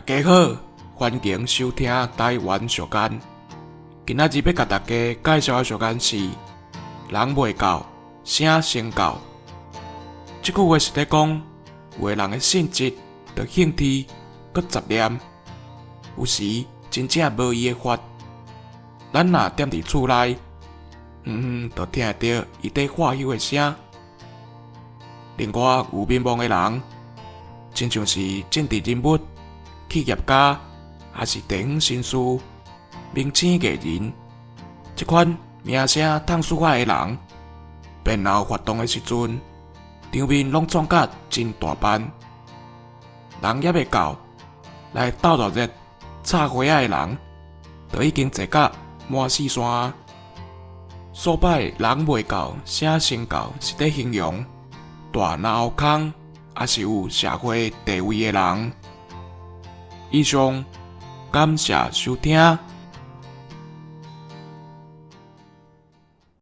大家好，欢迎收听台湾俗间。今仔日要甲大家介绍的俗间是人袂到，声先到。这句话是在讲，有的人的性质、着兴趣、佮杂念，有时真正无伊的法。咱若踮伫厝内，就听得到伊在话休的声。另外有面盲的人，亲像是政治人物、企业家，还是地方绅士、明星艺人，这款名声通出海的人，变后活动的时阵，场面拢壮甲真大班，人也未到，来斗热热插花仔的人，就已经坐甲满四山。所摆人袂到，声先到，是在形容大脑空，也是有社会地位的人。以上，感谢收听。